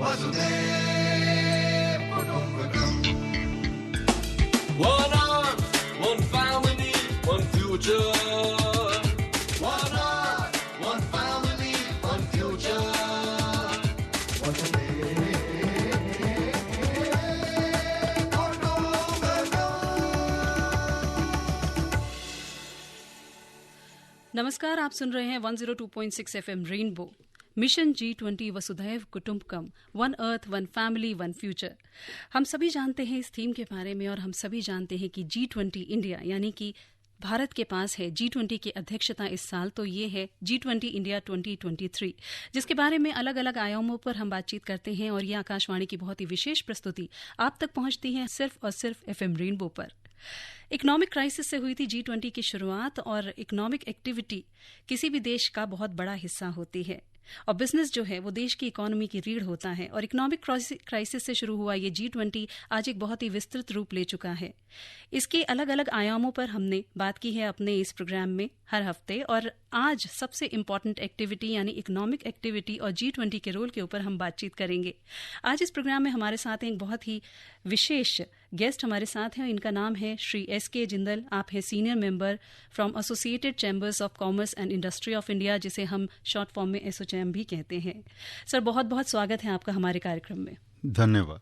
वसुधैव कुटुम्बकम्। One earth, one family, one future. One earth, one family, one future. नमस्कार, आप सुन रहे हैं 102.6 FM रेनबो मिशन G20 वसुधैव कुटुम्बकम, one earth one family one future. हम सभी जानते हैं इस थीम के बारे में और हम सभी जानते हैं कि G20 इंडिया यानी कि भारत के पास है G20 की अध्यक्षता इस साल, तो ये है G20 इंडिया 2023, जिसके बारे में अलग अलग आयामों पर हम बातचीत करते हैं और ये आकाशवाणी की बहुत ही विशेष प्रस्तुति आप तक पहुंचती है सिर्फ और सिर्फ FM रेनबो पर। इकोनॉमिक क्राइसिस से हुई थी G20 की शुरुआत और इकोनॉमिक एक्टिविटी किसी भी देश का बहुत बड़ा हिस्सा होती है और बिजनेस जो है वो देश की इकोनॉमी की रीढ़ होता है और इकोनॉमिक क्राइसिस से शुरू हुआ ये G20 आज एक बहुत ही विस्तृत रूप ले चुका है। इसके अलग अलग आयामों पर हमने बात की है अपने इस प्रोग्राम में हर हफ्ते और आज सबसे इम्पॉर्टेंट एक्टिविटी यानी इकोनॉमिक एक्टिविटी और G20 के रोल के ऊपर हम बातचीत करेंगे। आज इस प्रोग्राम में हमारे साथ एक बहुत ही विशेष गेस्ट हमारे साथ हैं। इनका नाम है श्री SK जिंदल। आप हैं senior member from associated chambers of commerce and industry of India, जिसे हम शॉर्ट फॉर्म में एसोचैम भी कहते हैं। सर, बहुत बहुत स्वागत है आपका हमारे कार्यक्रम में। धन्यवाद।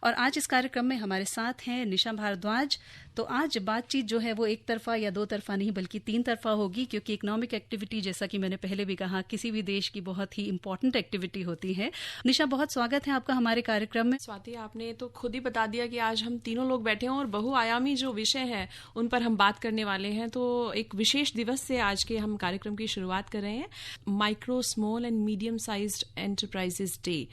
और आज इस कार्यक्रम में हमारे साथ हैं निशा भारद्वाज। तो आज बातचीत जो है वो एक तरफा या दो तरफा नहीं बल्कि तीन तरफा होगी, क्योंकि इकोनॉमिक एक्टिविटी जैसा कि मैंने पहले भी कहा किसी भी देश की बहुत ही इंपॉर्टेंट एक्टिविटी होती है। निशा, बहुत स्वागत है आपका हमारे कार्यक्रम में। स्वाति, आपने तो खुद ही बता दिया कि आज हम तीनों लोग बैठे हैं और बहुआयामी जो विषय है उन पर हम बात करने वाले हैं। तो एक विशेष दिवस से आज के हम कार्यक्रम की शुरुआत कर रहे हैं, micro small and medium sized enterprises day,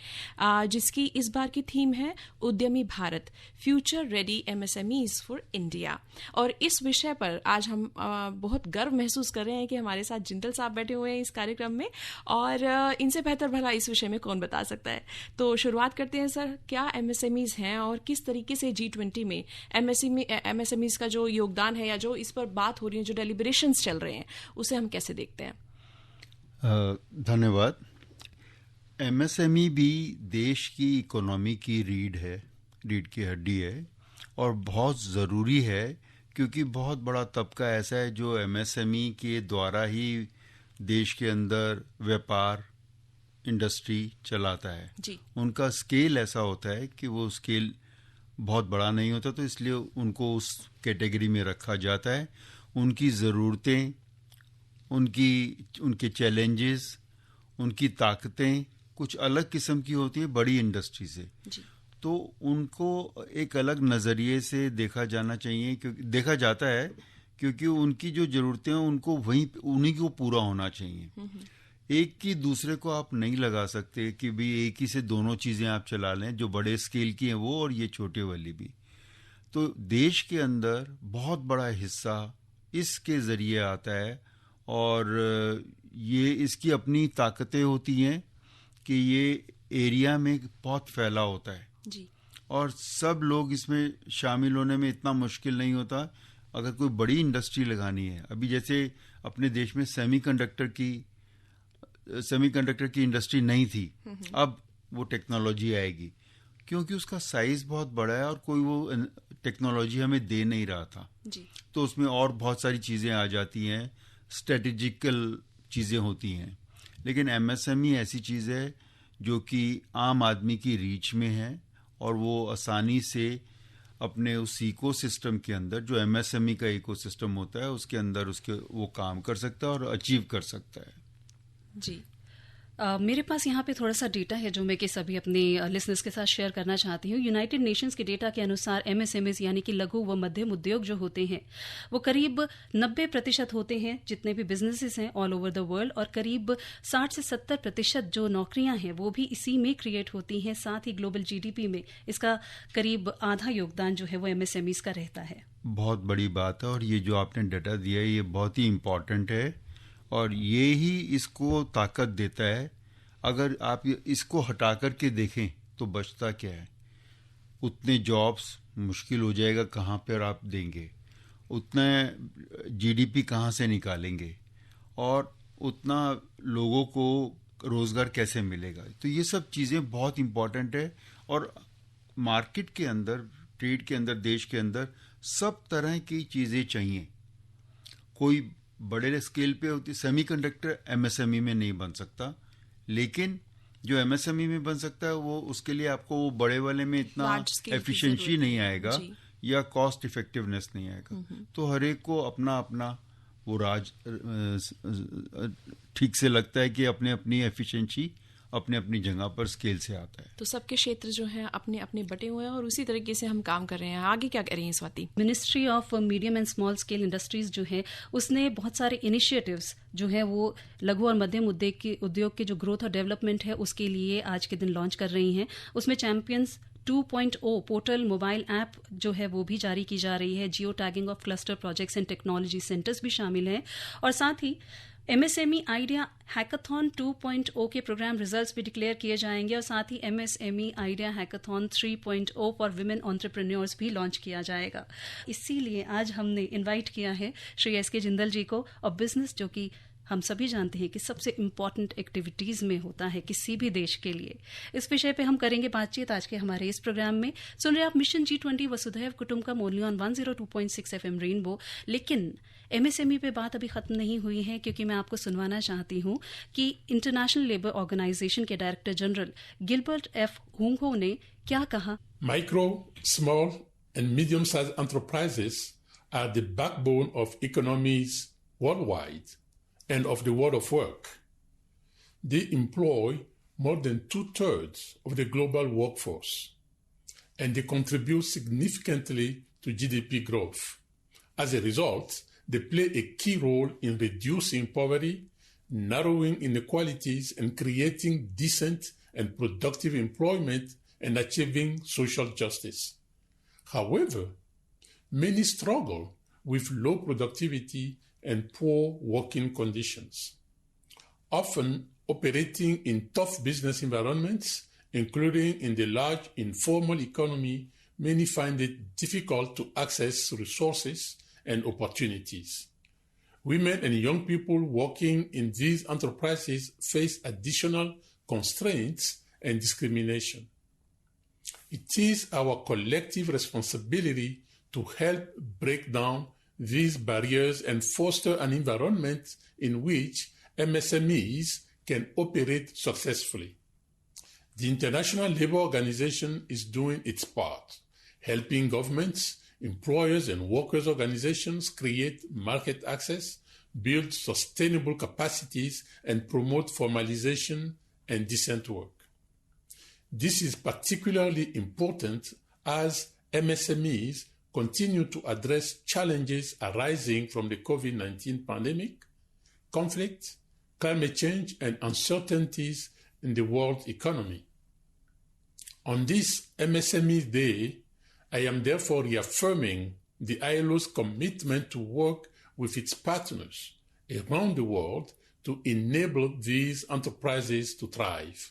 जिसकी इस बार की थीम है उद्यमी Bharat, future ready MSMEs for India. और इस विषय पर आज हम बहुत गर्व महसूस कर रहे हैं कि हमारे साथ जिंदल साहब बैठे हुए हैं इस कार्यक्रम में, और इनसे बेहतर भला इस विषय में कौन बता सकता है। तो शुरुआत करते हैं सर, क्या MSMEs हैं और किस तरीके से G20 में MSMEs का जो योगदान है या जो इस पर बात हो रही है, जो डेलिब्रेशंस चल रहे हैं, उसे हम कैसे देखते हैं? धन्यवाद। MSME भी देश की इकोनॉमी की रीढ़ की हड्डी है और बहुत ज़रूरी है, क्योंकि बहुत बड़ा तबका ऐसा है जो MSME के द्वारा ही देश के अंदर व्यापार इंडस्ट्री चलाता है जी। उनका स्केल ऐसा होता है कि वो स्केल बहुत बड़ा नहीं होता, तो इसलिए उनको उस कैटेगरी में रखा जाता है। उनकी ज़रूरतें, उनके चैलेंजेस, उनकी ताकतें कुछ अलग किस्म की होती है बड़ी इंडस्ट्री से जी। तो उनको एक अलग नज़रिए से देखा जाता है, क्योंकि उनकी जो ज़रूरतें हैं उनको उन्हीं को पूरा होना चाहिए। एक की दूसरे को आप नहीं लगा सकते कि भाई एक ही से दोनों चीज़ें आप चला लें, जो बड़े स्केल की हैं वो और ये छोटे वाली भी। तो देश के अंदर बहुत बड़ा हिस्सा इसके ज़रिए आता है और ये इसकी अपनी ताकतें होती हैं कि ये एरिया में बहुत फैला होता है जी। और सब लोग इसमें शामिल होने में इतना मुश्किल नहीं होता। अगर कोई बड़ी इंडस्ट्री लगानी है, अभी जैसे अपने देश में सेमीकंडक्टर की इंडस्ट्री नहीं थी, अब वो टेक्नोलॉजी आएगी, क्योंकि उसका साइज बहुत बड़ा है और कोई वो टेक्नोलॉजी हमें दे नहीं रहा था जी। तो उसमें और बहुत सारी चीज़ें आ जाती हैं, स्ट्रेटेजिकल चीज़ें होती हैं। लेकिन MSME ऐसी चीज़ है जो कि आम आदमी की रीच में है और वो आसानी से अपने उस इकोसिस्टम के अंदर, जो MSME का इकोसिस्टम होता है, उसके अंदर वो काम कर सकता है और अचीव कर सकता है। जी। मेरे पास यहाँ पे थोड़ा सा डेटा है जो मैं कि सभी अपने लिसनर्स के साथ शेयर करना चाहती हूँ। यूनाइटेड नेशंस के डेटा के अनुसार MSMEs यानी कि लघु व मध्यम उद्योग जो होते हैं वो करीब 90% होते हैं जितने भी बिजनेसेस हैं ऑल ओवर द वर्ल्ड, और करीब 60 से 70% जो नौकरियां हैं वो भी इसी में क्रिएट होती हैं। साथ ही ग्लोबल GDP में इसका करीब आधा योगदान जो है वो MSMEs का रहता है। बहुत बड़ी बात है और ये जो आपने डाटा दिया है ये बहुत ही इम्पोर्टेंट है और ये ही इसको ताकत देता है। अगर आप इसको हटा करके देखें तो बचता क्या है? उतने जॉब्स मुश्किल हो जाएगा, कहाँ पर आप देंगे? उतना GDP कहाँ से निकालेंगे? और उतना लोगों को रोजगार कैसे मिलेगा। तो ये सब चीजें बहुत इंपॉर्टेंट है। और मार्केट के अंदर, ट्रेड के अंदर, देश के अंदर सब तरह की चीजें चाहिए। कोई बड़े स्केल पे होती, सेमीकंडक्टर एमएसएमई में नहीं बन सकता, लेकिन जो एमएसएमई में बन सकता है वो उसके लिए आपको वो बड़े वाले में इतना एफिशिएंसी नहीं आएगा या कॉस्ट इफेक्टिवनेस नहीं आएगा। तो हर एक को अपना अपना वो ठीक से लगता है कि अपने अपनी एफिशिएंसी अपने अपनी जगह पर स्केल से आता है। तो सबके क्षेत्र जो हैं अपने अपने बटे हुए हैं और उसी तरीके से हम काम कर रहे हैं। आगे क्या कर रही हैं Swati? Ministry of medium and small scale industries जो है उसने बहुत सारे इनिशिएटिव्स जो है वो लघु और मध्यम उद्योग के जो ग्रोथ और डेवलपमेंट है उसके लिए आज के दिन लॉन्च कर रही हैं। उसमें चैंपियंस 2.0 पोर्टल मोबाइल ऐप जो है वो भी जारी की जा रही है। Geo tagging of cluster projects and technology centres भी शामिल हैं और साथ ही एमएसएमई आइडिया हैकाथॉन 2.0 के प्रोग्राम रिजल्ट्स भी डिक्लेयर किए जाएंगे और साथ ही MSME idea hackathon 3.0 for women entrepreneurs भी लॉन्च किया जाएगा। इसीलिए आज हमने इनवाइट किया है श्री एस के जिंदल जी को। और बिजनेस जो कि हम सभी जानते हैं कि सबसे इम्पॉर्टेंट एक्टिविटीज में होता है किसी भी देश के लिए, इस विषय पे हम करेंगे बातचीत आज के हमारे इस प्रोग्राम में। सुन रहे आप मिशन G20 वसुधैव कुटुंबकम ओनली ऑन 102.6 FM रेनबो। लेकिन एमएसएमई पे बात अभी खत्म नहीं हुई है, क्योंकि मैं आपको सुनवाना चाहती हूँ कि इंटरनेशनल लेबर ऑर्गेनाइजेशन के डायरेक्टर जनरल गिलबर्ट एफ हुंगहो ने क्या कहा। Micro, small and medium-sized enterprises are the backbone of economies worldwide and of the world of work. They employ more than 2/3 of the global workforce, and they contribute significantly to GDP growth. As a result, they play a key role in reducing poverty, narrowing inequalities, and creating decent and productive employment and achieving social justice. However, many struggle with low productivity and poor working conditions. Often operating in tough business environments, including in the large informal economy, many find it difficult to access resources and opportunities. Women and young people working in these enterprises face additional constraints and discrimination. It is our collective responsibility to help break down these barriers and foster an environment in which MSMEs can operate successfully. The International Labour Organization is doing its part, helping governments, employers, and workers' organizations create market access, build sustainable capacities, and promote formalization and decent work. This is particularly important as MSMEs continue to address challenges arising from the COVID-19 pandemic, conflict, climate change, and uncertainties in the world economy. On this MSME Day, I am therefore reaffirming the ILO's commitment to work with its partners around the world to enable these enterprises to thrive.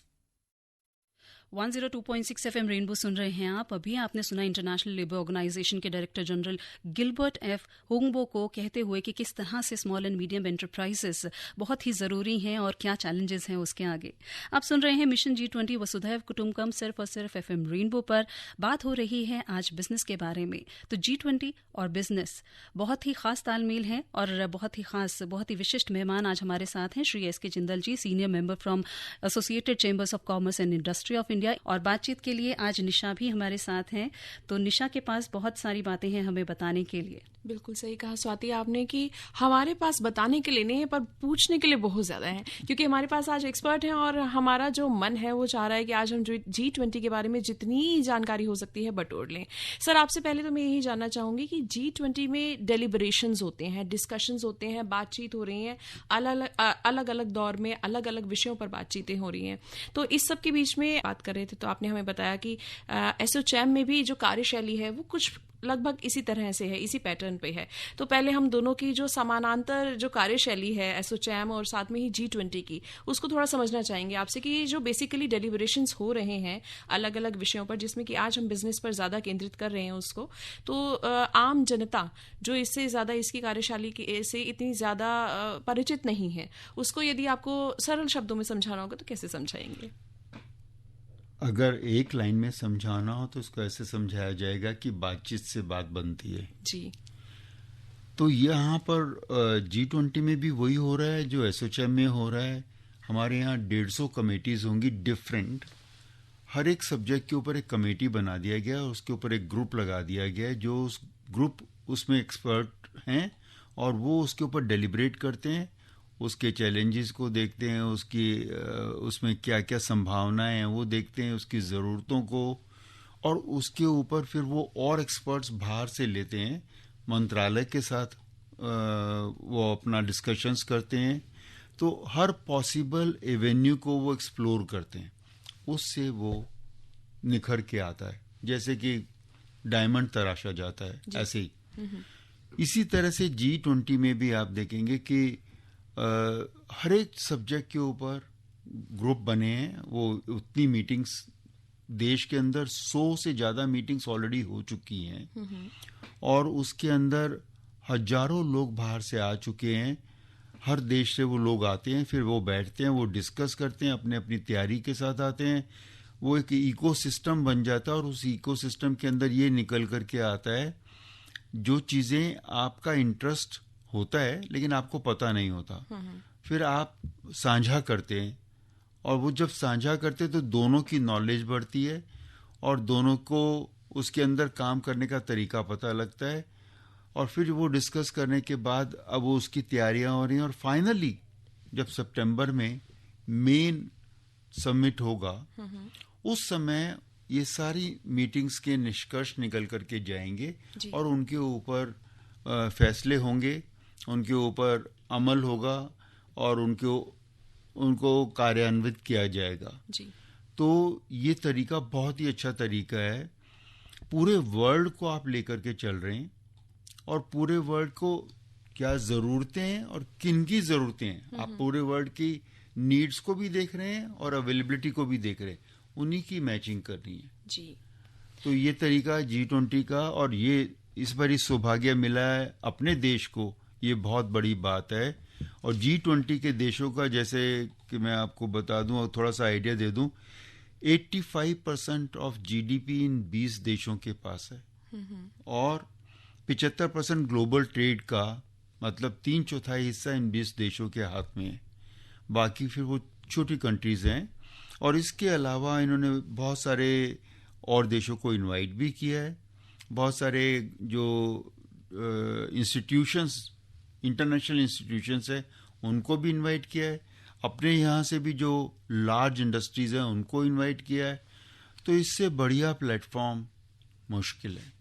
102.6 FM rainbow सुन रहे हैं आप। अभी आपने सुना international labour organisation के director general Gilbert F हुंगबो को कहते हुए कि किस तरह से स्मॉल एंड मीडियम एंटरप्राइजेस बहुत ही ज़रूरी हैं और क्या चैलेंजेस हैं उसके आगे। आप सुन रहे हैं मिशन G20 वसुधैव कुटुंबकम सिर्फ और सिर्फ FM रेनबो पर। बात हो रही है आज बिजनेस के बारे में। तो G20 और बिजनेस बहुत ही खास तालमेल है और बहुत ही खास, बहुत ही विशिष्ट मेहमान आज हमारे साथ हैं Shri S K Jindal ji, senior member from associated chambers of commerce and industry of India. और बातचीत के लिए आज निशा भी हमारे साथ हैं। तो निशा के पास बहुत सारी बातें हैं हमें बताने के लिए। बिल्कुल सही कहा स्वाति आपने कि हमारे पास बताने के लिए नहीं है पर पूछने के लिए बहुत ज़्यादा है, क्योंकि हमारे पास आज एक्सपर्ट हैं और हमारा जो मन है वो चाह रहा है कि आज हम G20 के बारे में जितनी जानकारी हो सकती है बटोर लें। सर, आपसे पहले तो मैं यही जानना चाहूँगी कि G20 में डेलिब्रेशंस होते हैं, डिस्कशंस होते हैं, बातचीत हो रही हैं, अलग अलग दौर में अलग अलग विषयों पर बातचीतें हो रही हैं। तो इस सब के बीच में बात कर रहे थे तो आपने हमें बताया कि एसोचैम में भी जो कार्यशैली है वो कुछ लगभग इसी तरह से है, इसी पैटर्न पे है। तो पहले हम दोनों की जो समानांतर जो कार्यशैली है एसोचैम और साथ में ही G20 की, उसको थोड़ा समझना चाहेंगे आपसे कि ये जो बेसिकली डेलिब्रेशंस हो रहे हैं अलग अलग विषयों पर, जिसमें कि आज हम बिजनेस पर ज़्यादा केंद्रित कर रहे हैं उसको, तो आम जनता जो इससे ज़्यादा इसकी कार्यशैली से इतनी ज़्यादा परिचित नहीं है, उसको यदि आपको सरल शब्दों में समझाना होगा तो कैसे समझाएंगे? अगर एक लाइन में समझाना हो तो इसको ऐसे समझाया जाएगा कि बातचीत से बात बनती है जी। तो यहाँ पर G20 में भी वही हो रहा है जो एसोचैम में हो रहा है। हमारे यहाँ 150 कमेटीज होंगी डिफरेंट, हर एक सब्जेक्ट के ऊपर एक कमेटी बना दिया गया और उसके ऊपर एक ग्रुप लगा दिया गया है जो उस ग्रुप उसमें एक्सपर्ट हैं और वो उसके ऊपर डेलिब्रेट करते हैं, उसके चैलेंजेस को देखते हैं, उसमें क्या क्या संभावनाएं हैं वो देखते हैं, उसकी ज़रूरतों को, और उसके ऊपर फिर वो और एक्सपर्ट्स बाहर से लेते हैं, मंत्रालय के साथ वो अपना डिस्कशंस करते हैं, तो हर पॉसिबल एवेन्यू को वो एक्सप्लोर करते हैं, उससे वो निखर के आता है जैसे कि डायमंड तराशा जाता है ऐसे ही। इसी तरह से G20 में भी आप देखेंगे कि हर एक सब्जेक्ट के ऊपर ग्रुप बने हैं, वो उतनी मीटिंग्स देश के अंदर 100 से ज़्यादा मीटिंग्स ऑलरेडी हो चुकी हैं और उसके अंदर हजारों लोग बाहर से आ चुके हैं, हर देश से वो लोग आते हैं, फिर वो बैठते हैं, वो डिस्कस करते हैं, अपने अपनी तैयारी के साथ आते हैं, वो एक इकोसिस्टम बन जाता है और उस इकोसिस्टम के अंदर ये निकल करके आता है जो चीज़ें आपका इंटरेस्ट होता है लेकिन आपको पता नहीं होता, फिर आप साझा करते हैं और वो जब साझा करते हैं तो दोनों की नॉलेज बढ़ती है और दोनों को उसके अंदर काम करने का तरीका पता लगता है और फिर वो डिस्कस करने के बाद अब वो उसकी तैयारियां हो रही हैं और फाइनली जब सितंबर में मेन समिट होगा उस समय ये सारी मीटिंग्स के निष्कर्ष निकल करके जाएंगे और उनके ऊपर फैसले होंगे, उनके ऊपर अमल होगा और उनको कार्यान्वित किया जाएगा जी। तो ये तरीका बहुत ही अच्छा तरीका है, पूरे वर्ल्ड को आप लेकर के चल रहे हैं और पूरे वर्ल्ड को क्या ज़रूरतें हैं और किन की ज़रूरतें हैं, आप पूरे वर्ल्ड की नीड्स को भी देख रहे हैं और अवेलेबिलिटी को भी देख रहे हैं, उन्हीं की मैचिंग करनी है जी। तो ये तरीका G20 का, और ये इस बार सौभाग्य मिला है अपने देश को, ये बहुत बड़ी बात है। और G20 के देशों का जैसे कि मैं आपको बता दूं और थोड़ा सा आइडिया दे दूं, 85% ऑफ GDP इन 20 देशों के पास है और 75% ग्लोबल ट्रेड का मतलब 3/4 हिस्सा इन 20 देशों के हाथ में है, बाकी फिर वो छोटी कंट्रीज हैं। और इसके अलावा इन्होंने बहुत सारे और देशों को इनवाइट भी किया है, बहुत सारे जो इंस्टीट्यूशंस इंटरनेशनल इंस्टीट्यूशंस है उनको भी इनवाइट किया है, अपने यहाँ से भी जो लार्ज इंडस्ट्रीज हैं उनको इनवाइट किया है, तो इससे बढ़िया प्लेटफॉर्म मुश्किल है।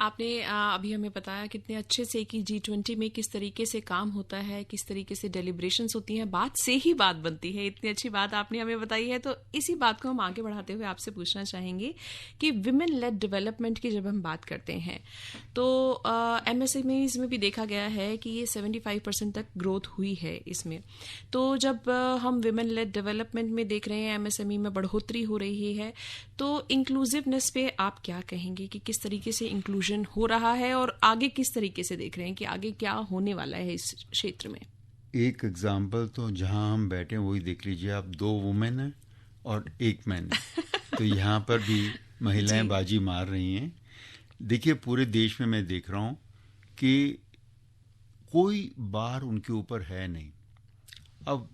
आपने अभी हमें बताया कितने अच्छे से कि G20 में किस तरीके से काम होता है, किस तरीके से डेलिब्रेशंस होती हैं, बात से ही बात बनती है, इतनी अच्छी बात आपने हमें बताई है। तो इसी बात को हम आगे बढ़ाते हुए आपसे पूछना चाहेंगे कि विमेन लेड डेवलपमेंट की जब हम बात करते हैं तो MSMEs में भी देखा गया है कि ये 75% तक ग्रोथ हुई है इसमें। तो जब हम विमेन लेड डेवलपमेंट में देख रहे हैं MSME में बढ़ोतरी हो रही है, तो इंक्लूसिवनेस पे आप क्या कहेंगे कि किस तरीके से इंक्लूजन हो रहा है और आगे किस तरीके से देख रहे हैं कि आगे क्या होने वाला है इस क्षेत्र में? एक एग्जाम्पल तो जहां हम बैठे हैं वही देख लीजिए आप, 2 वुमेन हैं और 1 मैन है तो यहाँ पर भी महिलाएं बाजी मार रही हैं। देखिए पूरे देश में मैं देख रहा हूँ कि कोई बार उनके ऊपर है नहीं। अब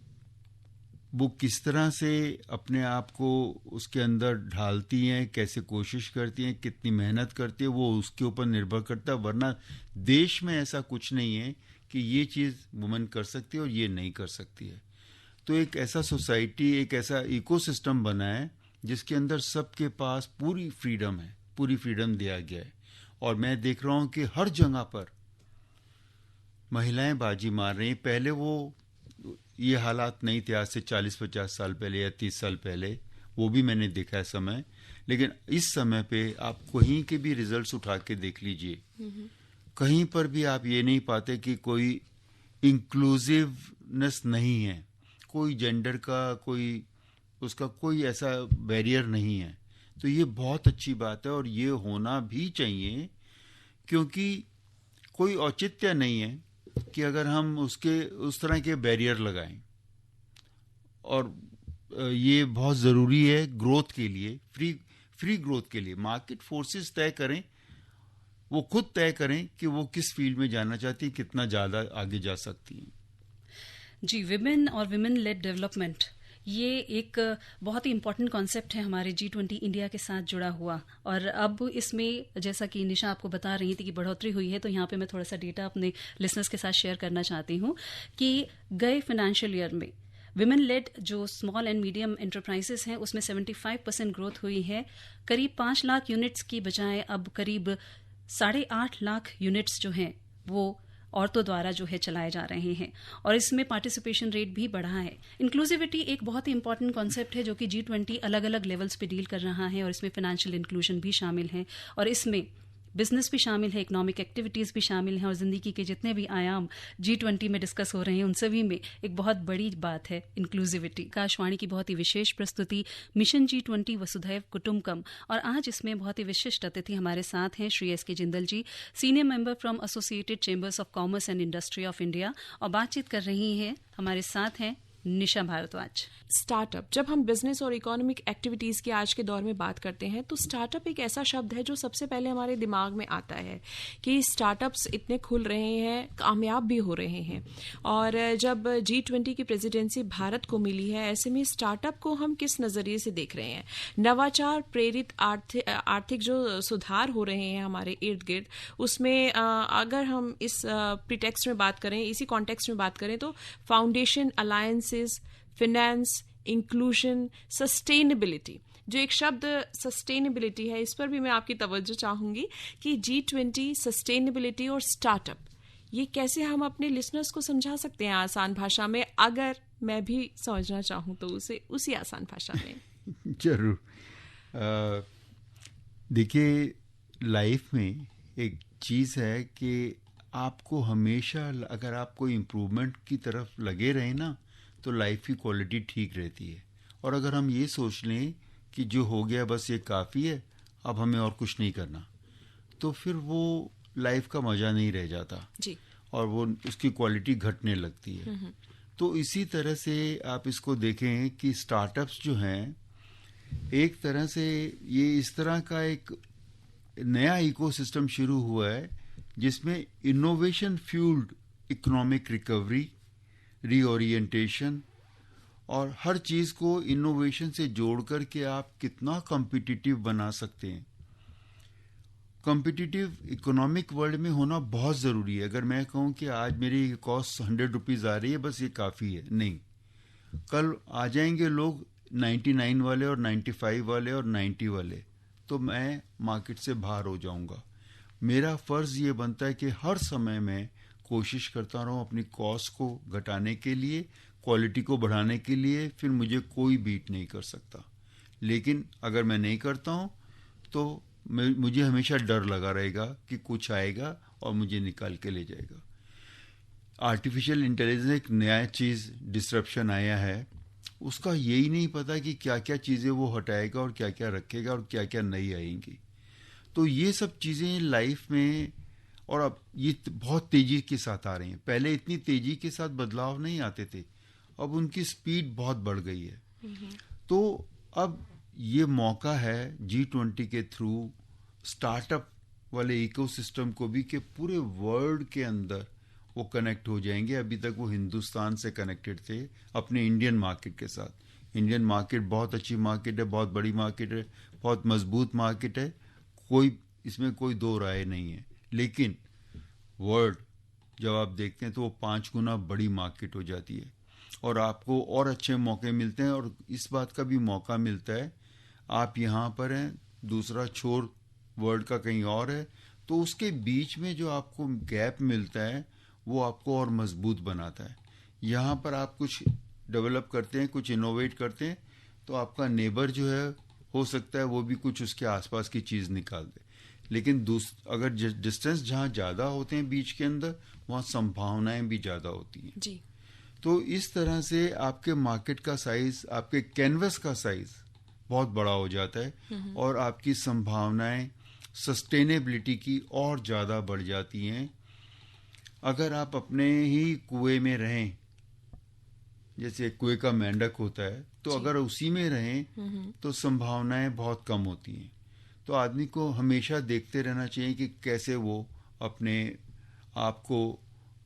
वो किस तरह से अपने आप को उसके अंदर ढालती हैं, कैसे कोशिश करती हैं, कितनी मेहनत करती है, वो उसके ऊपर निर्भर करता है, वरना देश में ऐसा कुछ नहीं है कि ये चीज़ वुमेन कर सकती है और ये नहीं कर सकती है। तो एक ऐसा सोसाइटी, एक ऐसा इकोसिस्टम बना है जिसके अंदर सबके पास पूरी फ्रीडम है, पूरी फ्रीडम दिया गया है। और मैं देख रहा हूँ कि हर जगह पर महिलाएं बाजी मार रही हैं। पहले वो ये हालात नहीं थे, आज से 40-50 साल पहले या 30 साल पहले वो भी मैंने देखा है समय। लेकिन इस समय पे आप कहीं के भी रिजल्ट्स उठा के देख लीजिए, कहीं पर भी आप ये नहीं पाते कि कोई इंक्लूसिवनेस नहीं है, कोई जेंडर का उसका कोई ऐसा बैरियर नहीं है। तो ये बहुत अच्छी बात है और ये होना भी चाहिए, क्योंकि कोई औचित्य नहीं है कि अगर हम उस तरह के बैरियर लगाएं। और ये बहुत ज़रूरी है ग्रोथ के लिए, फ्री ग्रोथ के लिए। मार्केट फोर्सेस तय करें, वो खुद तय करें कि वो किस फील्ड में जाना चाहती हैं, कितना ज़्यादा आगे जा सकती हैं। जी, विमेन और विमेन लेड डेवलपमेंट, ये एक बहुत ही इम्पॉर्टेंट कॉन्सेप्ट है हमारे G20 इंडिया के साथ जुड़ा हुआ। और अब इसमें जैसा कि निशा आपको बता रही थी कि बढ़ोतरी हुई है, तो यहाँ पे मैं थोड़ा सा डेटा अपने लिसनर्स के साथ शेयर करना चाहती हूँ कि गए फाइनेंशियल ईयर में विमेन लेड जो स्मॉल एंड मीडियम एंटरप्राइजेस हैं उसमें 75% ग्रोथ हुई है। करीब 5 लाख यूनिट्स की बजाय अब करीब 8.5 लाख यूनिट्स जो हैं वो औरतों द्वारा जो है चलाए जा रहे हैं, और इसमें पार्टिसिपेशन रेट भी बढ़ा है। इंक्लूसिविटी एक बहुत ही इंपॉर्टेंट कॉन्सेप्ट है जो कि G20 अलग अलग लेवल्स पे डील कर रहा है, और इसमें फाइनेंशियल इंक्लूजन भी शामिल है, और इसमें बिजनेस भी शामिल है, इकोनॉमिक एक्टिविटीज़ भी शामिल हैं, और ज़िंदगी के जितने भी आयाम G20 में डिस्कस हो रहे हैं उन सभी में एक बहुत बड़ी बात है इंक्लूसिविटी। आकाशवाणी की बहुत ही विशेष प्रस्तुति मिशन G20 वसुधैव कुटुंबकम, और आज इसमें बहुत ही विशिष्ट अतिथि हमारे साथ हैं Shri S.K. Jindal ji, senior member from associated chambers of commerce and industry of India, और बातचीत कर रही हैं हमारे साथ हैं निशा भारद्वाज। स्टार्टअप, जब हम बिजनेस और इकोनॉमिक एक्टिविटीज की आज के दौर में बात करते हैं तो स्टार्टअप एक ऐसा शब्द है जो सबसे पहले हमारे दिमाग में आता है कि स्टार्टअप्स इतने खुल रहे हैं, कामयाब भी हो रहे हैं। और जब G20 की प्रेसिडेंसी भारत को मिली है, ऐसे में स्टार्टअप को हम किस नजरिए से देख रहे हैं? नवाचार प्रेरित आर्थिक जो सुधार हो रहे हैं हमारे इर्द गिर्द, उसमें अगर हम इस प्रीटेक्स्ट में बात करें, इसी कॉन्टेक्स्ट में बात करें, तो foundation, alliances, finance, inclusion, sustainability, जो एक शब्द सस्टेनेबिलिटी है, इस पर भी मैं आपकी तवज्जो चाहूंगी कि G20, सस्टेनेबिलिटी और स्टार्टअप, ये कैसे हम अपने लिसनर्स को समझा सकते हैं आसान भाषा में? अगर मैं भी समझना चाहूँ तो उसे उसी आसान भाषा में। जरूर। देखिए, लाइफ में एक चीज़ है कि आपको हमेशा, अगर आप कोई इम्प्रूवमेंट की तरफ लगे रहें ना, तो लाइफ की क्वालिटी ठीक रहती है। और अगर हम ये सोच लें कि जो हो गया बस ये काफ़ी है, अब हमें और कुछ नहीं करना, तो फिर वो लाइफ का मज़ा नहीं रह जाता जी, और वो उसकी क्वालिटी घटने लगती है। तो इसी तरह से आप इसको देखें कि स्टार्टअप्स जो हैं, एक तरह से ये इस तरह का एक नया इकोसिस्टम शुरू हुआ है जिसमें innovation fuelled economic recovery, reorientation, और हर चीज़ को इनोवेशन से जोड़ कर के आप कितना कॉम्पिटिटिव बना सकते हैं। कॉम्पिटिटिव इकोनॉमिक वर्ल्ड में होना बहुत ज़रूरी है। अगर मैं कहूँ कि आज मेरी कॉस्ट 100 रुपीज़ आ रही है, बस ये काफ़ी है, नहीं, कल आ जाएंगे लोग 99 वाले और 95 वाले और 90 वाले, तो मैं मार्केट से बाहर हो जाऊंगा। मेरा फ़र्ज़ ये बनता है कि हर समय मैं कोशिश करता रहूं अपनी कॉस्ट को घटाने के लिए, क्वालिटी को बढ़ाने के लिए, फिर मुझे कोई बीट नहीं कर सकता। लेकिन अगर मैं नहीं करता हूं तो मुझे हमेशा डर लगा रहेगा कि कुछ आएगा और मुझे निकाल के ले जाएगा। आर्टिफिशियल इंटेलिजेंस एक नया चीज़, डिस्ट्रप्शन आया है, उसका यही नहीं पता कि क्या क्या चीज़ें वो हटाएगा और क्या क्या रखेगा और क्या क्या नई आएंगी। तो ये सब चीज़ें लाइफ में, और अब ये बहुत तेज़ी के साथ आ रही हैं। पहले इतनी तेज़ी के साथ बदलाव नहीं आते थे, अब उनकी स्पीड बहुत बढ़ गई है। तो अब ये मौका है G20 के थ्रू स्टार्टअप वाले इकोसिस्टम को भी, कि पूरे वर्ल्ड के अंदर वो कनेक्ट हो जाएंगे। अभी तक वो हिंदुस्तान से कनेक्टेड थे अपने इंडियन मार्केट के साथ। इंडियन मार्केट बहुत अच्छी मार्केट है, बहुत बड़ी मार्केट है, बहुत मजबूत मार्केट है, इसमें कोई दो राय नहीं है। लेकिन वर्ल्ड जब आप देखते हैं तो वो 5 गुना बड़ी मार्केट हो जाती है, और आपको और अच्छे मौके मिलते हैं। और इस बात का भी मौका मिलता है, आप यहाँ पर हैं, दूसरा छोर वर्ल्ड का कहीं और है, तो उसके बीच में जो आपको गैप मिलता है वो आपको और मजबूत बनाता है। यहाँ पर आप कुछ डेवलप करते हैं, कुछ इनोवेट करते हैं, तो आपका नेबर जो है हो सकता है वो भी कुछ उसके आसपास की चीज निकाल दे, लेकिन अगर डिस्टेंस जहाँ ज्यादा होते हैं बीच के अंदर, वहाँ संभावनाएं भी ज्यादा होती हैं। जी। तो इस तरह से आपके मार्केट का साइज, आपके कैनवस का साइज बहुत बड़ा हो जाता है और आपकी संभावनाएं सस्टेनेबिलिटी की और ज्यादा बढ़ जाती हैं। अगर आप अपने ही कुएं में रहें, जैसे कुएं का मेंढक होता है, तो अगर उसी में रहें तो संभावनाएं बहुत कम होती हैं। तो आदमी को हमेशा देखते रहना चाहिए कि कैसे वो अपने आप को,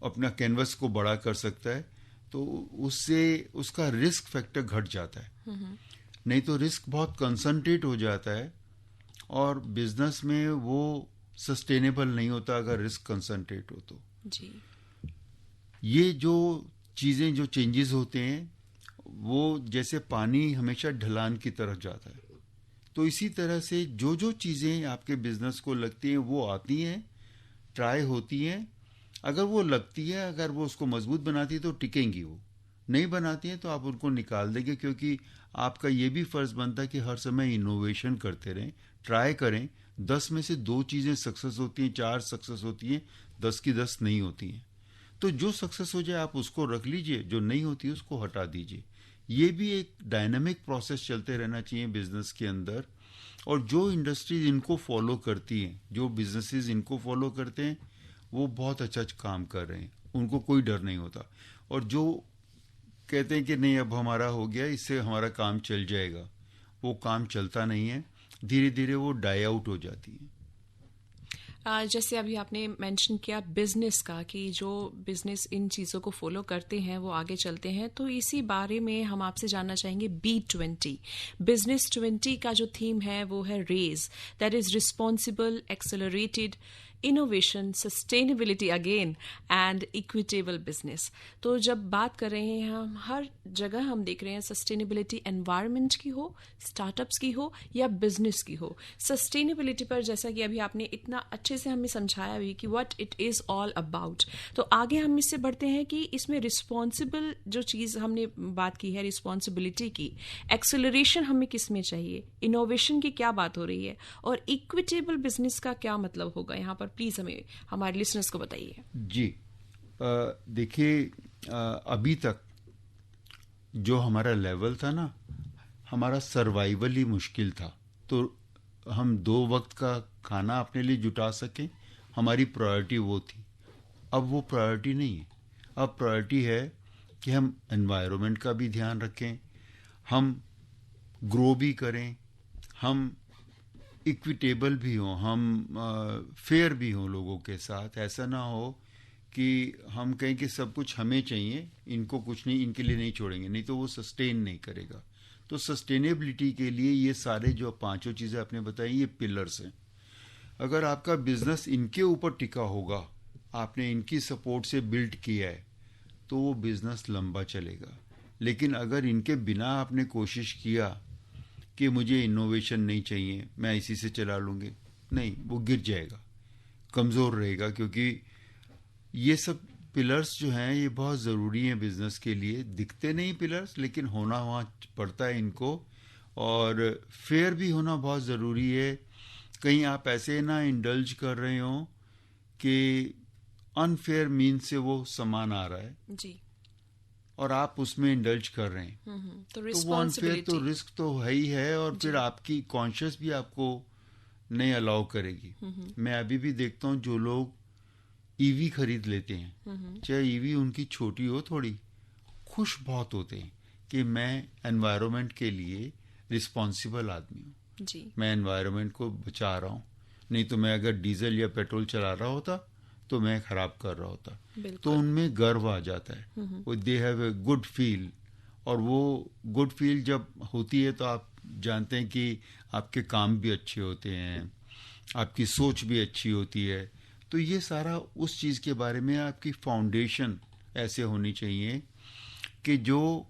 अपना कैनवस को बड़ा कर सकता है, तो उससे उसका रिस्क फैक्टर घट जाता है। नहीं तो रिस्क बहुत कंसंट्रेट हो जाता है और बिजनेस में वो सस्टेनेबल नहीं होता अगर रिस्क कंसंट्रेट हो तो। जी। ये जो चीजें, जो चेंजेस होते हैं, वो जैसे पानी हमेशा ढलान की तरफ जाता है, तो इसी तरह से जो जो चीजें आपके बिजनेस को लगती हैं वो आती हैं, ट्राई होती हैं। अगर वो लगती है, अगर वो उसको मजबूत बनाती है तो टिकेंगी, वो नहीं बनाती है तो आप उनको निकाल देंगे, क्योंकि आपका ये भी फर्ज बनता है कि हर समय इनोवेशन करते रहें, ट्राई करें। 10 में से 2 चीजें सक्सेस होती हैं, 4 सक्सेस होती हैं, 10 की 10 नहीं होती हैं। तो जो सक्सेस हो जाए आप उसको रख लीजिए, जो नहीं होती उसको हटा दीजिए। ये भी एक डायनामिक प्रोसेस चलते रहना चाहिए बिजनेस के अंदर। और जो इंडस्ट्रीज इनको फॉलो करती हैं, जो बिजनेसेस इनको फॉलो करते हैं, वो बहुत अच्छा काम कर रहे हैं, उनको कोई डर नहीं होता। और जो कहते हैं कि नहीं अब हमारा हो गया, इससे हमारा काम चल जाएगा, वो काम चलता नहीं है, धीरे धीरे वो डाई आउट हो जाती है। जैसे अभी आपने मेंशन किया बिजनेस का, कि जो बिजनेस इन चीज़ों को फॉलो करते हैं वो आगे चलते हैं, तो इसी बारे में हम आपसे जानना चाहेंगे। B20 बिजनेस 20 का जो थीम है वो है raise, that is responsible, accelerated, innovation, sustainability again and equitable business. तो जब बात कर रहे हैं हम, हर जगह हम देख रहे हैं सस्टेनेबिलिटी, एनवायरनमेंट की हो, स्टार्टअप्स की हो या बिजनेस की हो। सस्टेनेबिलिटी पर जैसा कि अभी आपने इतना अच्छे से हमें समझाया भी कि what it is all about, तो आगे हम इससे बढ़ते हैं कि इसमें रिस्पॉन्सिबल जो चीज़ हमने बात की है, रिस्पॉन्सिबिलिटी की, एक्सेलरेशन हमें किस में चाहिए, इनोवेशन की क्या बात हो रही है, और इक्विटेबल बिजनेस का क्या मतलब होगा यहाँ पर, प्लीज हमें, हमारे लिसनर्स को बताइए। जी, देखिए, अभी तक जो हमारा लेवल था ना, हमारा सर्वाइवल ही मुश्किल था। तो हम 2 वक्त का खाना अपने लिए जुटा सकें, हमारी प्रायोरिटी वो थी। अब वो प्रायोरिटी नहीं है। अब प्रायोरिटी है कि हम एनवायरनमेंट का भी ध्यान रखें, हम ग्रो भी करें, हम इक्विटेबल भी हों, हम फेयर भी हों लोगों के साथ। ऐसा ना हो कि हम कहें कि सब कुछ हमें चाहिए, इनको कुछ नहीं, इनके लिए नहीं छोड़ेंगे, नहीं तो वो सस्टेन नहीं करेगा। तो सस्टेनेबिलिटी के लिए ये सारे जो 5 चीज़ें आपने बताई, ये पिलर्स हैं। अगर आपका बिजनेस इनके ऊपर टिका होगा, आपने इनकी सपोर्ट से बिल्ड किया है, तो वो बिजनेस लंबा चलेगा। लेकिन अगर इनके बिना आपने कोशिश किया कि मुझे इनोवेशन नहीं चाहिए, मैं इसी से चला लूँगी, नहीं, वो गिर जाएगा, कमज़ोर रहेगा। क्योंकि ये सब पिलर्स जो हैं ये बहुत ज़रूरी हैं बिजनेस के लिए। दिखते नहीं पिलर्स, लेकिन होना वहाँ पड़ता है इनको। और फेयर भी होना बहुत ज़रूरी है। कहीं आप ऐसे ना इंडल्ज कर रहे हो कि अनफेयर मीन से वो सामान आ रहा है जी, और आप उसमें इंडल्ज कर रहे हैं, तो वो अनफेयर, तो रिस्क तो है ही है। और फिर आपकी कॉन्शियस भी आपको नहीं अलाउ करेगी। मैं अभी भी देखता हूँ जो लोग ईवी खरीद लेते हैं, चाहे ईवी उनकी छोटी हो थोड़ी, खुश बहुत होते हैं कि मैं एनवायरनमेंट के लिए रिस्पॉन्सिबल आदमी हूँ जी, मैं एनवायरनमेंट को बचा रहा हूँ। नहीं तो मैं अगर डीजल या पेट्रोल चला रहा होता तो मैं खराब कर रहा होता। तो उनमें गर्व आ जाता है, वो they have a good feel. और वो गुड फील जब होती है तो आप जानते हैं कि आपके काम भी अच्छे होते हैं, आपकी सोच भी अच्छी होती है। तो ये सारा उस चीज़ के बारे में आपकी फाउंडेशन ऐसे होनी चाहिए कि जो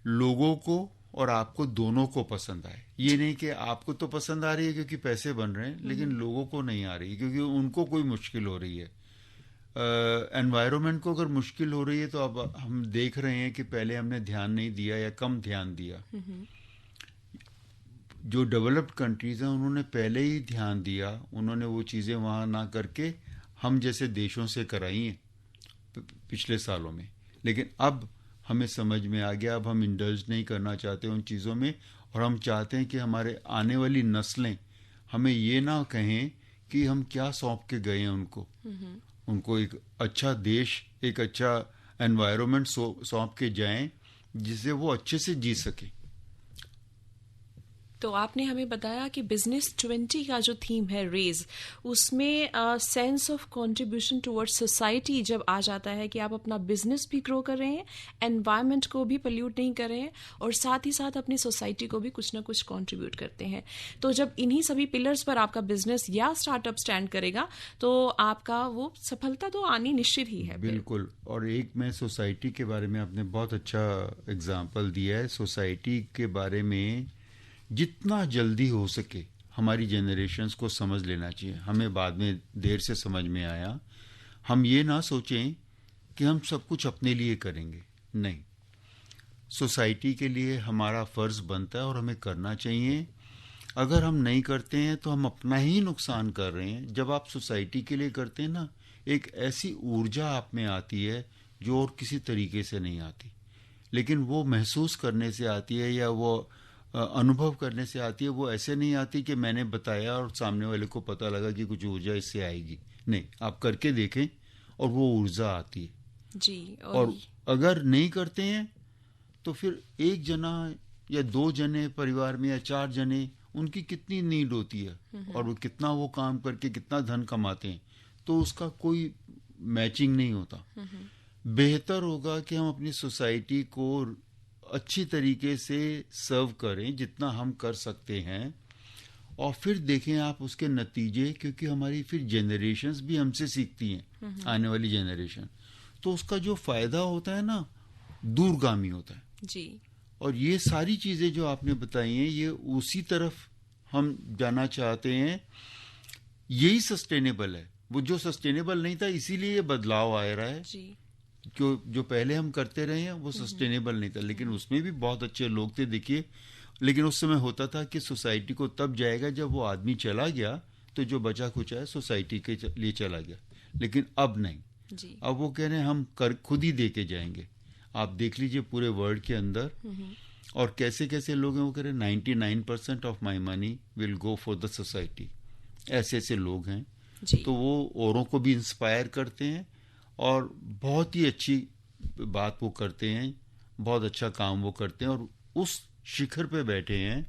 लोगों को और आपको दोनों को पसंद आए। ये नहीं कि आपको तो पसंद आ रही है क्योंकि पैसे बन रहे हैं, लेकिन लोगों को नहीं आ रही क्योंकि उनको कोई मुश्किल हो रही है। एनवायरनमेंट को अगर मुश्किल हो रही है तो अब हम देख रहे हैं कि पहले हमने ध्यान नहीं दिया या कम ध्यान दिया। जो डेवलप्ड कंट्रीज हैं उन्होंने पहले ही ध्यान दिया, उन्होंने वो चीज़ें वहाँ ना करके हम जैसे देशों से कराई हैं पिछले सालों में। लेकिन अब हमें समझ में आ गया, अब हम इंडल्ज नहीं करना चाहते उन चीज़ों में, और हम चाहते हैं कि हमारे आने वाली नस्लें हमें ये ना कहें कि हम क्या सौंप के गए हैं उनको एक अच्छा देश, एक अच्छा एनवायरनमेंट सौंप के जाएं जिससे वो अच्छे से जी सके। तो आपने हमें बताया कि बिजनेस 20 का जो थीम है रेज, उसमें sense of contribution towards society जब आ जाता है कि आप अपना बिजनेस भी ग्रो कर रहे हैं, एनवायरनमेंट को भी पोल्यूट नहीं कर रहे हैं, और साथ ही साथ अपनी सोसाइटी को भी कुछ ना कुछ कंट्रीब्यूट करते हैं। तो जब इन्हीं सभी पिलर्स पर आपका बिजनेस या स्टार्टअप स्टैंड करेगा तो आपका वो सफलता तो आनी निश्चित ही है। बिल्कुल। और एक मैं सोसाइटी के बारे में, आपने बहुत अच्छा एग्जाम्पल दिया है। सोसाइटी के बारे में जितना जल्दी हो सके हमारी जनरेशन्स को समझ लेना चाहिए। हमें बाद में देर से समझ में आया। हम ये ना सोचें कि हम सब कुछ अपने लिए करेंगे, नहीं, सोसाइटी के लिए हमारा फर्ज बनता है और हमें करना चाहिए। अगर हम नहीं करते हैं तो हम अपना ही नुकसान कर रहे हैं। जब आप सोसाइटी के लिए करते हैं ना, एक ऐसी ऊर्जा आप में आती है जो और किसी तरीके से नहीं आती, लेकिन वो महसूस करने से आती है या वो अनुभव करने से आती है। वो ऐसे नहीं आती कि मैंने बताया और सामने वाले को पता लगा कि कुछ ऊर्जा इससे आएगी, नहीं, आप करके देखें और वो ऊर्जा आती है जी। और अगर नहीं करते हैं तो फिर एक जना या 2 जने परिवार में या 4 जने, उनकी कितनी नीड होती है और वो कितना वो काम करके कितना धन कमाते हैं, तो उसका कोई मैचिंग नहीं होता। बेहतर होगा कि हम अपनी सोसाइटी को अच्छी तरीके से सर्व करें जितना हम कर सकते हैं, और फिर देखें आप उसके नतीजे, क्योंकि हमारी फिर जनरेशन्स भी हमसे सीखती हैं, आने वाली जनरेशन, तो उसका जो फायदा होता है ना, दूरगामी होता है जी। और ये सारी चीजें जो आपने बताई हैं, ये उसी तरफ हम जाना चाहते हैं। यही सस्टेनेबल है। वो जो सस्टेनेबल नहीं था, इसीलिए ये बदलाव आ रहा है जी। जो पहले हम करते रहे हैं वो सस्टेनेबल नहीं था, लेकिन उसमें भी बहुत अच्छे लोग थे, देखिए। लेकिन उस समय होता था कि सोसाइटी को तब जाएगा जब वो आदमी चला गया, तो जो बचा कुछ है सोसाइटी के लिए चला गया। लेकिन अब नहीं जी। अब वो कह रहे हैं हम खुद ही दे के जाएंगे। आप देख लीजिए पूरे वर्ल्ड के अंदर और कैसे कैसे लोग हैं। वो कह रहे हैं 99% of my money will go for the society. ऐसे ऐसे लोग हैं जी। तो वो औरों को भी इंस्पायर करते हैं और बहुत ही अच्छी बात वो करते हैं, बहुत अच्छा काम वो करते हैं। और उस शिखर पे बैठे हैं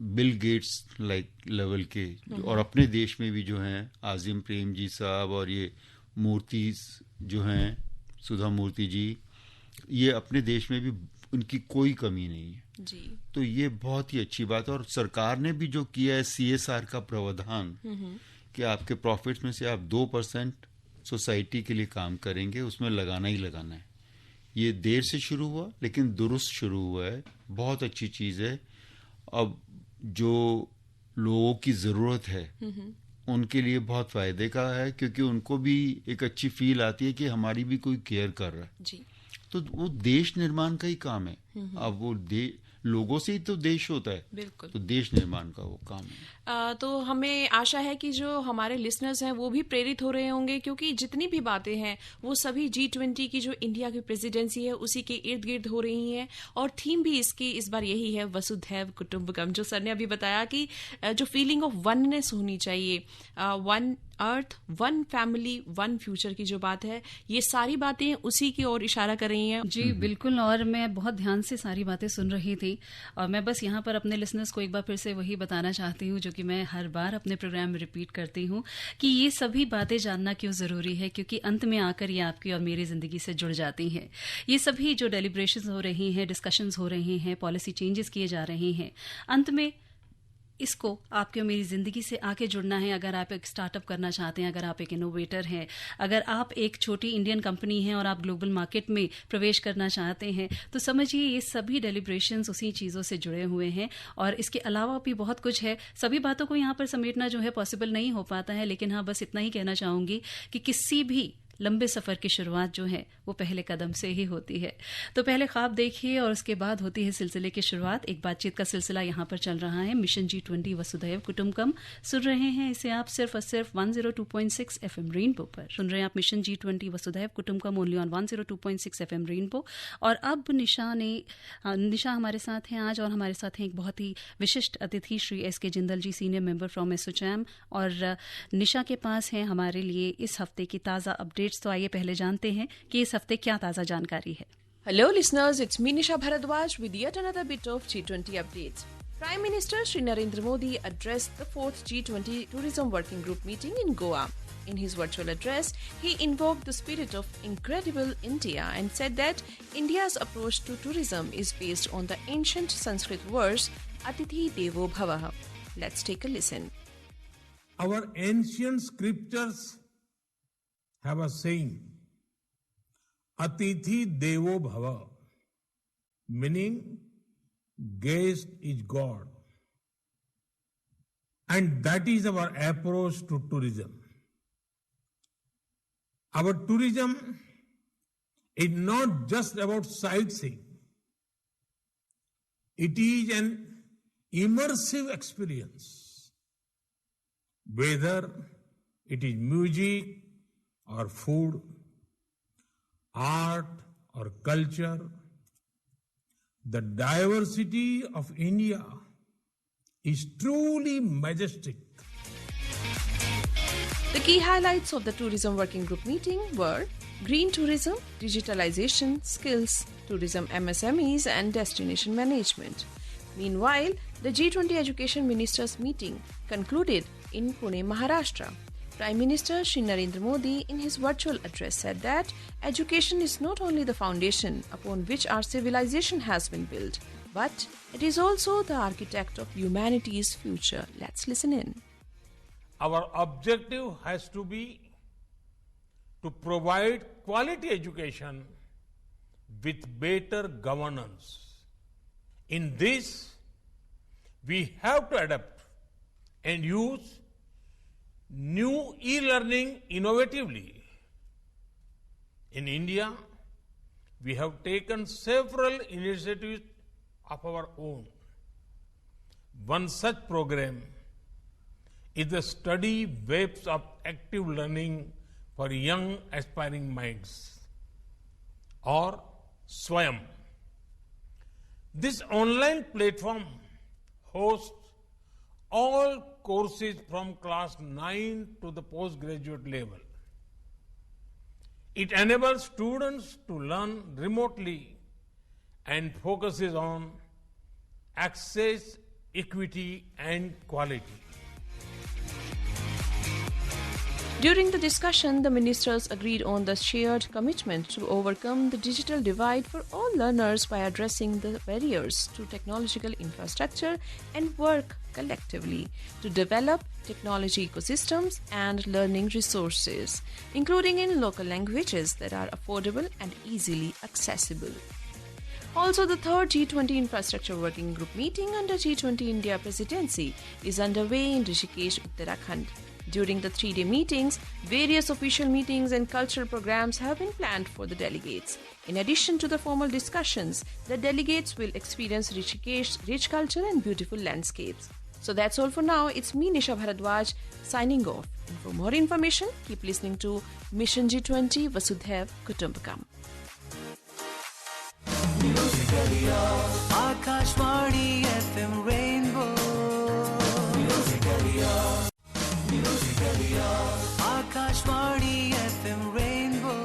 बिल गेट्स लाइक लेवल के, और अपने देश में भी जो हैं आजिम प्रेम जी साहब और ये मूर्ति जो हैं सुधा मूर्ति जी, ये अपने देश में भी उनकी कोई कमी नहीं है जी। तो ये बहुत ही अच्छी बात है। और सरकार ने भी जो किया है CSR का प्रावधान कि आपके प्रॉफिट्स में से आप 2% सोसाइटी के लिए काम करेंगे, उसमें लगाना ही लगाना है। ये देर से शुरू हुआ लेकिन दुरुस्त शुरू हुआ है, बहुत अच्छी चीज़ है। अब जो लोगों की ज़रूरत है उनके लिए बहुत फ़ायदे का है, क्योंकि उनको भी एक अच्छी फील आती है कि हमारी भी कोई केयर कर रहा है जी। तो वो देश निर्माण का ही काम है। अब वो लोगों से ही तो देश होता है, बिल्कुल। तो देश निर्माण का वो काम है। तो हमें आशा है कि जो हमारे लिसनर्स हैं वो भी प्रेरित हो रहे होंगे, क्योंकि जितनी भी बातें हैं वो सभी G20 की जो इंडिया की प्रेसिडेंसी है उसी के इर्द गिर्द हो रही हैं। और थीम भी इसकी इस बार यही है, वसुधैव कुटुंबकम, जो सर ने अभी बताया कि जो फीलिंग ऑफ वननेस होनी चाहिए, one earth, one family, one future की जो बात है, ये सारी बातें उसी की ओर इशारा कर रही हैं। जी बिल्कुल। और मैं बहुत ध्यान से सारी बातें सुन रही थी और मैं बस यहाँ पर अपने लिसनर्स को एक बार फिर से वही बताना चाहती हूँ जो कि मैं हर बार अपने प्रोग्राम में रिपीट करती हूँ कि ये सभी बातें जानना क्यों ज़रूरी है, क्योंकि अंत में आकर ये आपकी और मेरी ज़िंदगी से जुड़ जाती हैं। ये सभी जो डेलिब्रेशंस हो रही हैं, डिस्कशंस हो रहे हैं, पॉलिसी चेंजेस किए जा रहे हैं, अंत में इसको आपके मेरी ज़िंदगी से आके जुड़ना है, अगर आप एक स्टार्टअप करना चाहते हैं, अगर आप एक इनोवेटर हैं, अगर आप एक छोटी इंडियन कंपनी हैं और आप ग्लोबल मार्केट में प्रवेश करना चाहते हैं, तो समझिए ये सभी डेलिब्रेशंस उसी चीज़ों से जुड़े हुए हैं। और इसके अलावा भी बहुत कुछ है। सभी बातों को यहाँ पर समेटना जो है पॉसिबल नहीं हो पाता है, लेकिन हाँ, बस इतना ही कहना चाहूँगी कि किसी भी लंबे सफ़र की शुरुआत जो है वो पहले कदम से ही होती है। तो पहले ख्वाब देखिए और उसके बाद होती है सिलसिले की शुरुआत। एक बातचीत का सिलसिला यहाँ पर चल रहा है मिशन G20 वसुधैव कुटुंबकम। सुन रहे हैं इसे आप सिर्फ और सिर्फ 102.6 FM रेनबो पर। सुन रहे हैं आप मिशन G20 वसुधैव कुटुंबकम ओनली ऑन 102.6 FM रेनबो। और अब निशा हमारे साथ हैं आज, और हमारे साथ हैं एक बहुत ही विशिष्ट अतिथि Shri SK Jindal ji, senior member from ASSOCHAM. और निशा के पास है हमारे लिए इस हफ्ते की ताज़ा अपडेट। तो आइए पहले जानते हैं कि इस हफ्ते क्या ताज़ा जानकारी है। Hello listeners, it's me Nisha Bharadwaj with yet another bit of G20 updates. Prime Minister Shri Narendra Modi addressed the 4th G20 Tourism Working Group meeting in Goa. In his virtual address, he invoked the spirit of incredible India and said that India's approach to tourism is based on the ancient Sanskrit verse Atithi Devo Bhava. Let's take a listen. Our ancient scriptures have a saying, Atithi Devo Bhava, meaning guest is God. And that is our approach to tourism. Our tourism is not just about sightseeing. It is an immersive experience. Whether it is music or food, art or culture, the diversity of India is truly majestic. The key highlights of the Tourism Working Group meeting were green tourism, digitalization, skills, tourism MSMEs and destination management. Meanwhile, the G20 Education Ministers meeting concluded in Pune, Maharashtra. Prime Minister Shri Narendra Modi in his virtual address said that education is not only the foundation upon which our civilization has been built, but it is also the architect of humanity's future. Let's listen in. Our objective has to be to provide quality education with better governance. In this, we have to adapt and use new e-learning innovatively. In India, we have taken several initiatives of our own. One such program is the study webs of active learning for young aspiring minds, or Swayam. This online platform hosts all courses from class 9 to the postgraduate level. It enables students to learn remotely and focuses on access, equity, and quality. During the discussion, the ministers agreed on the shared commitment to overcome the digital divide for all learners by addressing the barriers to technological infrastructure and work collectively to develop technology ecosystems and learning resources, including in local languages that are affordable and easily accessible. Also, the third G20 Infrastructure Working Group meeting under G20 India Presidency is underway in Rishikesh, Uttarakhand. During the 3-day meetings, various official meetings and cultural programs have been planned for the delegates. In addition to the formal discussions, the delegates will experience Rishikesh's rich culture and beautiful landscapes. So that's all for now. It's me, Nisha Bharadwaj, signing off. And for more information, keep listening to Mission G20 Vasudhaiv Kutumbakam. Akashvani FM Rainbow. Akashvani FM Rainbow.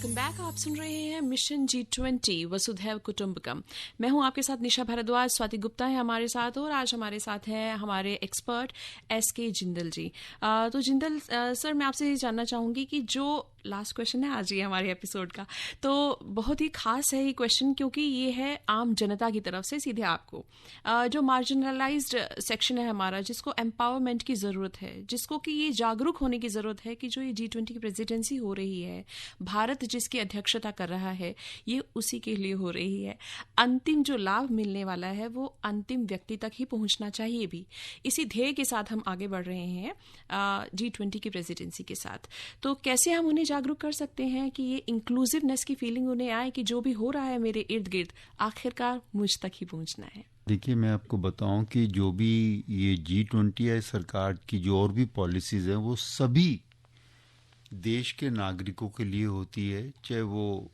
Welcome back. आप सुन रहे हैं mission G20 वसुधैव कुटुंबकम। मैं हूं आपके साथ निशा भारद्वाज। स्वाति गुप्ता है हमारे साथ और आज हमारे साथ हैं हमारे एक्सपर्ट SK जिंदल जी। तो जिंदल सर, मैं आपसे ये जानना चाहूँगी कि जो लास्ट क्वेश्चन है आज ये हमारे एपिसोड का, तो बहुत ही खास है ये क्वेश्चन क्योंकि ये है आम जनता की तरफ से सीधे आपको। जो मार्जिनलाइज्ड सेक्शन है हमारा, जिसको एम्पावरमेंट की ज़रूरत है, जिसको कि ये जागरूक होने की ज़रूरत है कि जो ये G20 की प्रेसिडेंसी हो रही है, भारत जिसकी अध्यक्षता कर रहा है, ये उसी के लिए हो रही है। अंतिम जो लाभ मिलने वाला है वो अंतिम व्यक्ति तक ही पहुंचना चाहिए भी। इसी ध्येय के साथ हम आगे बढ़ रहे हैं G20 की प्रेसिडेंसी के साथ। तो कैसे हम उन्हें जागरूक कर सकते हैं कि ये इंक्लूसिवनेस की फीलिंग उन्हें आए कि जो भी हो रहा है मेरे इर्द गिर्द आखिरकार मुझ तक ही पहुंचना है। देखिए, मैं आपको बताऊं कि जो भी ये G20 है, सरकार की जो और भी पॉलिसीज हैं, वो सभी देश के नागरिकों के लिए होती है। चाहे वो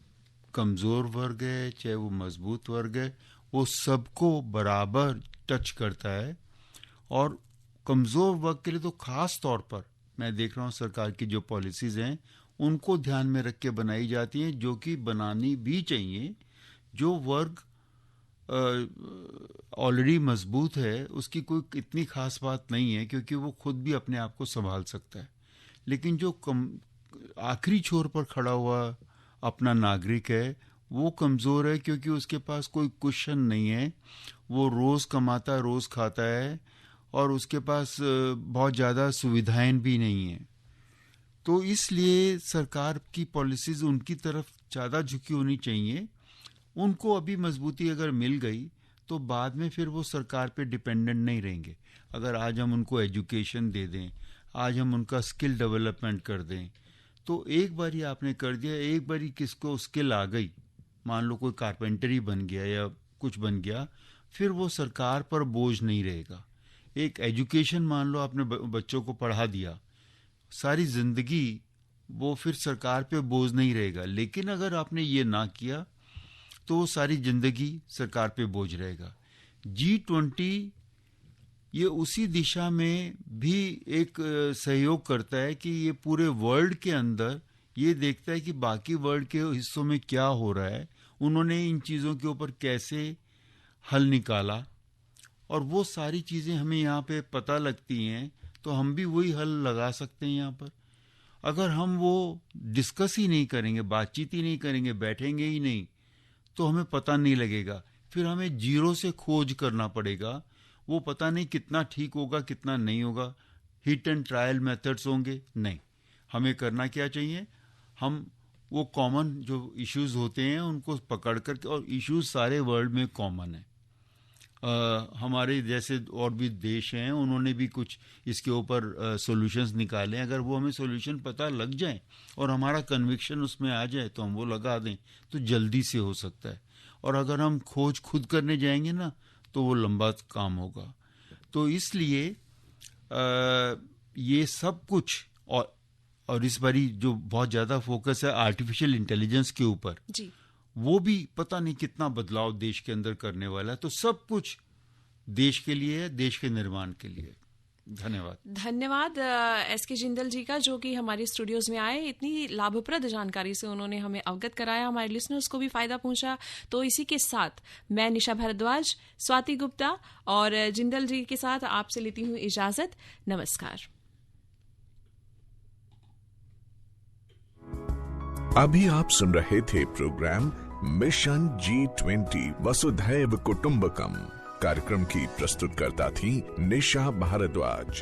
कमज़ोर वर्ग है, चाहे वो मजबूत वर्ग है, वो सबको बराबर टच करता है। और कमज़ोर वर्ग के लिए तो ख़ास तौर पर मैं देख रहा हूँ सरकार की जो पॉलिसीज़ हैं उनको ध्यान में रख के बनाई जाती हैं, जो कि बनानी भी चाहिए। जो वर्ग ऑलरेडी मजबूत है उसकी कोई इतनी खास बात नहीं है, क्योंकि वो खुद भी अपने आप को संभाल सकता है। लेकिन जो आखिरी छोर पर खड़ा हुआ अपना नागरिक है, वो कमज़ोर है क्योंकि उसके पास कोई कुशन नहीं है। वो रोज़ कमाता है, रोज़ खाता है, और उसके पास बहुत ज़्यादा सुविधाएं भी नहीं हैं। तो इसलिए सरकार की पॉलिसीज़ उनकी तरफ ज़्यादा झुकी होनी चाहिए। उनको अभी मजबूती अगर मिल गई तो बाद में फिर वो सरकार पे डिपेंडेंट नहीं रहेंगे। अगर आज हम उनको एजुकेशन दे दें, आज हम उनका स्किल डेवलपमेंट कर दें, तो एक बारी आपने कर दिया, एक बारी किसको स्किल आ गई, मान लो कोई कारपेंटरी बन गया या कुछ बन गया, फिर वो सरकार पर बोझ नहीं रहेगा। एक एजुकेशन मान लो आपने बच्चों को पढ़ा दिया, सारी ज़िंदगी वो फिर सरकार पे बोझ नहीं रहेगा। लेकिन अगर आपने ये ना किया तो सारी ज़िंदगी सरकार पे बोझ रहेगा। G20 ये उसी दिशा में भी एक सहयोग करता है कि ये पूरे वर्ल्ड के अंदर ये देखता है कि बाकी वर्ल्ड के हिस्सों में क्या हो रहा है, उन्होंने इन चीज़ों के ऊपर कैसे हल निकाला, और वो सारी चीज़ें हमें यहाँ पे पता लगती हैं, तो हम भी वही हल लगा सकते हैं यहाँ पर। अगर हम वो डिस्कस ही नहीं करेंगे, बातचीत ही नहीं करेंगे, बैठेंगे ही नहीं, तो हमें पता नहीं लगेगा। फिर हमें जीरो से खोज करना पड़ेगा। वो पता नहीं कितना ठीक होगा, कितना नहीं होगा, हिट एंड ट्रायल मेथड्स होंगे, नहीं। हमें करना क्या चाहिए, हम वो कॉमन जो इश्यूज होते हैं उनको पकड़ कर, और इश्यूज सारे वर्ल्ड में कॉमन है। हमारे जैसे और भी देश हैं, उन्होंने भी कुछ इसके ऊपर सॉल्यूशंस निकाले। अगर वो हमें सॉल्यूशन पता लग जाए और हमारा कन्विक्शन उसमें आ जाए तो हम वो लगा दें, तो जल्दी से हो सकता है। और अगर हम खोज खुद करने जाएंगे ना, तो वो लंबा काम होगा। तो इसलिए ये सब कुछ, और इस बारी जो बहुत ज़्यादा फोकस है आर्टिफिशियल इंटेलिजेंस के ऊपर जी, वो भी पता नहीं कितना बदलाव देश के अंदर करने वाला है। तो सब कुछ देश के लिए है, देश के निर्माण के लिए। धन्यवाद SK जिंदल जी का, जो कि हमारे स्टूडियोज में आए, इतनी लाभप्रद जानकारी से उन्होंने हमें अवगत कराया, हमारे लिसनर्स को भी फायदा पहुंचा। तो इसी के साथ मैं निशा भारद्वाज, स्वाति गुप्ता और जिंदल जी के साथ आपसे लेती हूँ इजाजत। नमस्कार। अभी आप सुन रहे थे प्रोग्राम मिशन G20 वसुधैव कुटुंबकम। कार्यक्रम की प्रस्तुतकर्ता थी निशा भारद्वाज।